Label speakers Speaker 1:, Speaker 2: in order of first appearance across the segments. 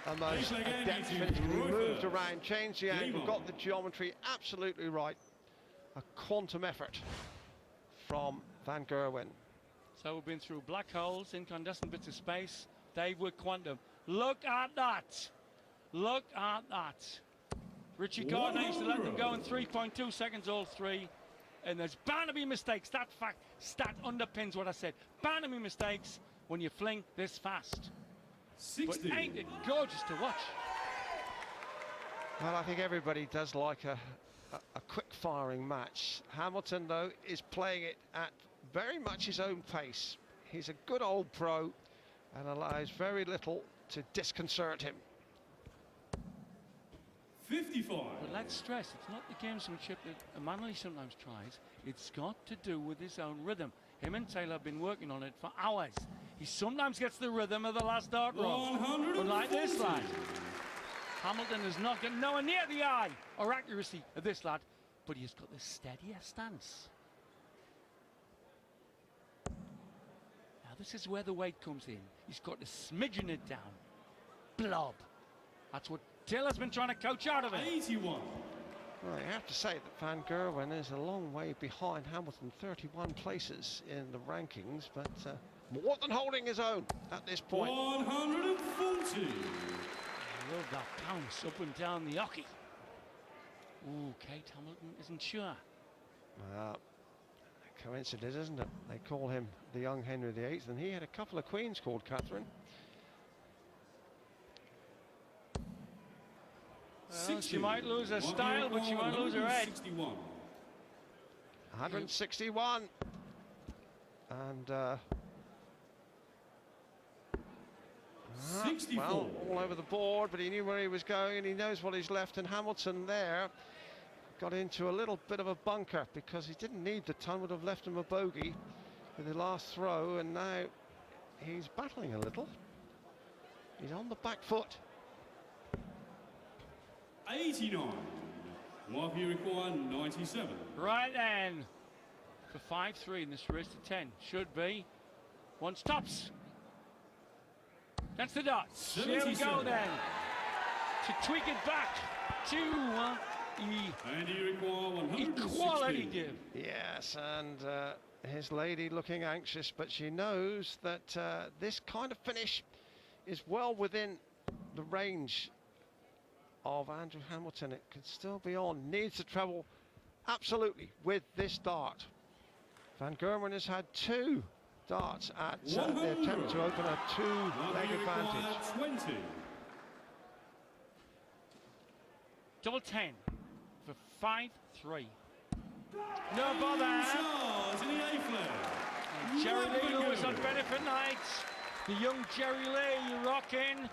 Speaker 1: a most adept finish. He moved around, changed the angle, got the geometry absolutely right. A quantum effort from Van Gerwen.
Speaker 2: So we've been through black holes, incandescent bits of space. Dave with quantum. Look at that. Look at that. Richie Gardner used to let them go in 3.2 seconds, all three. And there's bound to be mistakes. That stat underpins what I said. Bound to be mistakes when you fling this fast.
Speaker 3: 60.
Speaker 2: But ain't it gorgeous to watch?
Speaker 1: Well, I think everybody does like a quick-firing match. Hamilton, though, is playing it at very much his own pace. He's a good old pro and allows very little to disconcert him.
Speaker 3: 55.
Speaker 2: But let's stress, it's not the gamesmanship that Manley sometimes tries. It's got to do with his own rhythm. Him and Taylor have been working on it for hours. He sometimes gets the rhythm of the last dart roll. But like this lad, Hamilton has not got nowhere near the eye or accuracy of this lad, but he's got the steadier stance. Now this is where the weight comes in. He's got to smidgen it down. Blob. That's what Taylor's been trying to coach out of it.
Speaker 3: 81.
Speaker 1: Well, you have to say that Van Gerwen is a long way behind Hamilton, 31 places in the rankings, but more than holding his own at this point.
Speaker 3: 140.
Speaker 2: I love that bounce up and down the hockey. Ooh, Kate Hamilton isn't sure.
Speaker 1: Well, coincidence, isn't it? They call him the young Henry VIII, and he had a couple of queens called Catherine.
Speaker 2: Well, she might lose her style, but she won't lose her head.
Speaker 1: 161. And
Speaker 3: 64.
Speaker 1: well, all over the board, but he knew where he was going and he knows what he's left. And Hamilton there got into a little bit of a bunker because he didn't need the ton, would have left him a bogey with the last throw, and now he's battling a little. He's on the back foot.
Speaker 3: 89. Might be required 97.
Speaker 2: Right then, for 5-3 in this race to 10, should be one stops. That's the dots. Here we go then to tweak it back to
Speaker 3: and he require 160.
Speaker 2: equality div.
Speaker 1: Yes, and his lady looking anxious, but she knows that this kind of finish is well within the range of Andrew Hamilton. It could still be on. Needs to travel absolutely with this dart. Van Gerwen has had two darts at the attempt to open a two-leg advantage.
Speaker 3: 20.
Speaker 2: Double 10 for 5-3. No bother.
Speaker 3: Charles in the A flag.
Speaker 2: Jerry Lee Lewis on benefit night. The young Jerry Lee rocking.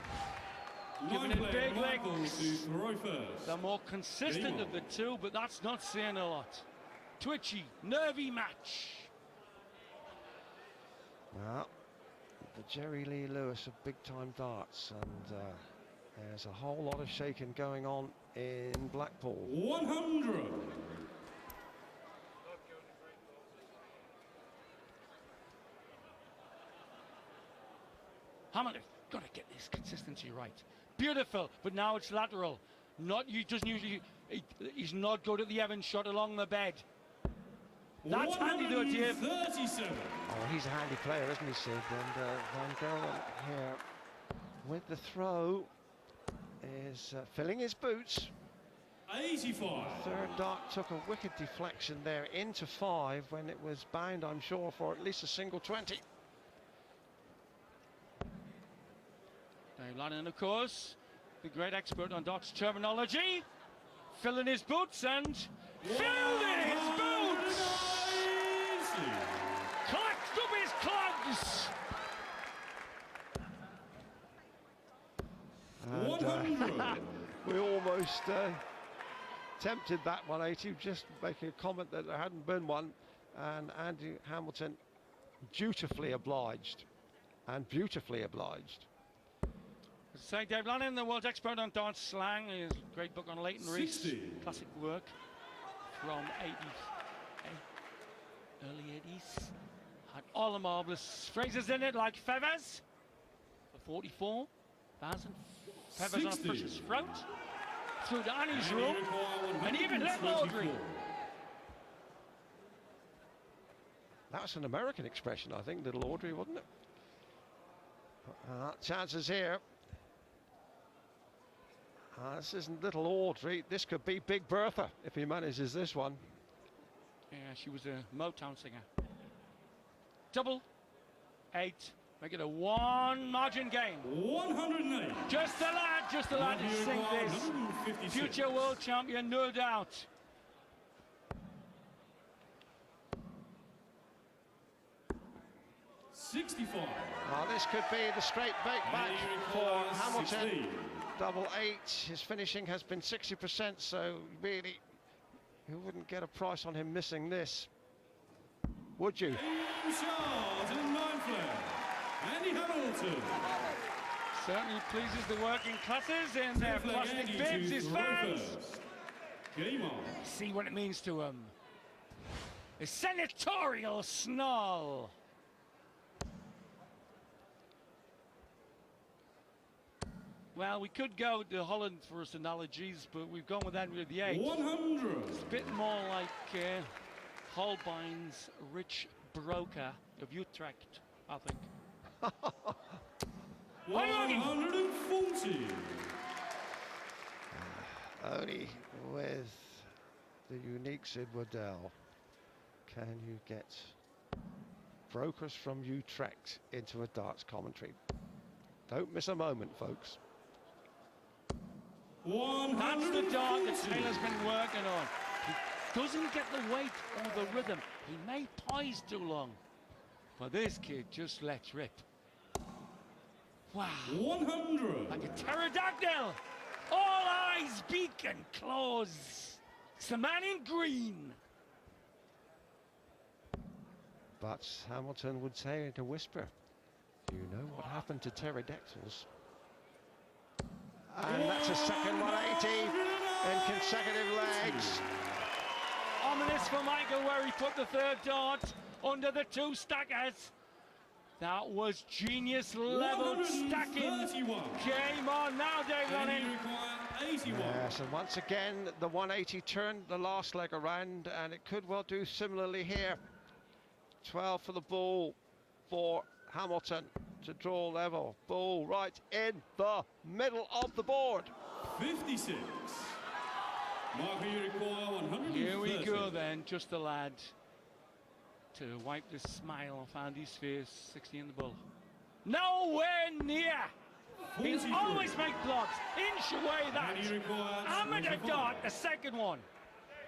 Speaker 2: Giving it big legs. The more consistent of the two, but that's not saying a lot. Twitchy, nervy match.
Speaker 1: Well, the Jerry Lee Lewis of big-time darts, and there's a whole lot of shaking going on in Blackpool.
Speaker 3: 100.
Speaker 2: Hamilton, got to get this consistency right. Beautiful, but now it's lateral. He doesn't usually. He's not good at the Evans shot along the bed. That's handy though, Dave.
Speaker 3: 37.
Speaker 1: Oh, he's a handy player, isn't he, Sid? And Van Gerwen here with the throw is filling his boots.
Speaker 3: 85.
Speaker 1: Third dart took a wicked deflection there into 5 when it was bound, I'm sure, for at least a single 20.
Speaker 2: Dave Lannon, of course, the great expert on darts terminology, filling his boots and filled in his boots! Collect up his clogs!
Speaker 1: And, we almost tempted that 180, just making a comment that there hadn't been one, and Andy Hamilton dutifully obliged, and beautifully obliged.
Speaker 2: Say Dave Lannon, the world's expert on dance slang, his great book on Leighton Reese, classic work from 80s, early 80s. Had all the marvellous phrases in it, like feathers for 44, 1,000 peppers on a
Speaker 3: 60.
Speaker 2: fish's throat. Through to Annie's
Speaker 3: And you
Speaker 2: room.
Speaker 3: require
Speaker 2: And even little Audrey.
Speaker 3: 124.
Speaker 1: That's an American expression, I think, little Audrey, wasn't it? Chances here. This isn't little Audrey. This could be Big Bertha if he manages this one.
Speaker 2: Yeah, she was a Motown singer. Double 8. Make it a 1 margin game.
Speaker 3: 108.
Speaker 2: Just the lad to sink this.
Speaker 3: 156.
Speaker 2: Future world champion, no doubt.
Speaker 3: $65.
Speaker 1: Well, this could be the straight bake back
Speaker 3: And you
Speaker 1: for
Speaker 3: require
Speaker 1: Hamilton.
Speaker 3: 16.
Speaker 1: Double 8. His finishing has been 60%, so really, you wouldn't get a price on him missing this, would you?
Speaker 3: Charles in 9th flag. Andy Hamilton.
Speaker 2: Certainly pleases the working classes in their
Speaker 3: 10th flag,
Speaker 2: plastic
Speaker 3: Andy
Speaker 2: bibs,
Speaker 3: to
Speaker 2: his
Speaker 3: throw
Speaker 2: fans.
Speaker 3: first. Game on.
Speaker 2: See what it means to him. A senatorial snarl. Well, we could go to Holland for his analogies, but we've gone with Henry VIII.
Speaker 3: 100.
Speaker 2: It's a bit more like Holbein's rich broker of Utrecht, I think.
Speaker 3: 140.
Speaker 1: Only with the unique Sid Waddell can you get brokers from Utrecht into a darts commentary. Don't miss a moment, folks.
Speaker 2: That's the dart that
Speaker 3: 150.
Speaker 2: Taylor's been working on. He doesn't get the weight or the rhythm. He may poise too long. But this kid just lets rip. Wow.
Speaker 3: 100.
Speaker 2: Like a pterodactyl. All eyes, beak and claws. It's the man in green.
Speaker 1: But Hamilton would say in a whisper, "Do you know what happened to pterodactyls?" And that's a second 180 in consecutive legs.
Speaker 2: Ominous for Michael where he put the third dart under the 2 stackers. That was genius level stacking.
Speaker 3: 131.
Speaker 2: Game on now, Dave
Speaker 3: And
Speaker 2: Lonning.
Speaker 3: you require 81.
Speaker 1: Yes, and once again, the 180 turned the last leg around, and it could well do similarly here. 12 for the ball for Hamilton to draw level. Ball right in the middle of the board.
Speaker 3: 56. Mark, you require 130.
Speaker 2: Here we go then, just the lad to wipe the smile off Andy's face. 60 in the bull. Nowhere near. He'll
Speaker 3: 43.
Speaker 2: always make blocks. Inch away that.
Speaker 3: And you require
Speaker 2: Amateur
Speaker 3: 25.
Speaker 2: dart, the second one.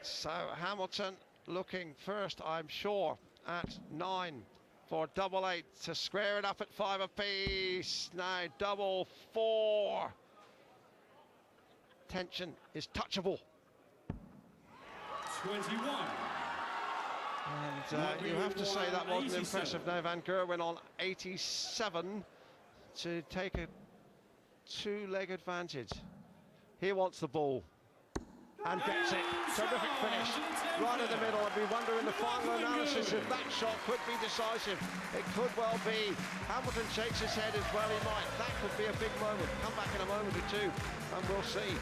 Speaker 1: So Hamilton looking first, I'm sure, at 9 for double 8 to square it up at 5 apiece. Now double 4. Tension is touchable.
Speaker 3: 21.
Speaker 1: And you have to say that wasn't impressive. Now Van Gerwen on 87 to take a 2-leg advantage. He wants the ball and gets it. Terrific finish right in the middle. And we wonder in the final analysis if that shot could be decisive. It could well be. Hamilton shakes his head as well. He might. That could be a big moment. Come back in a moment or two and we'll see.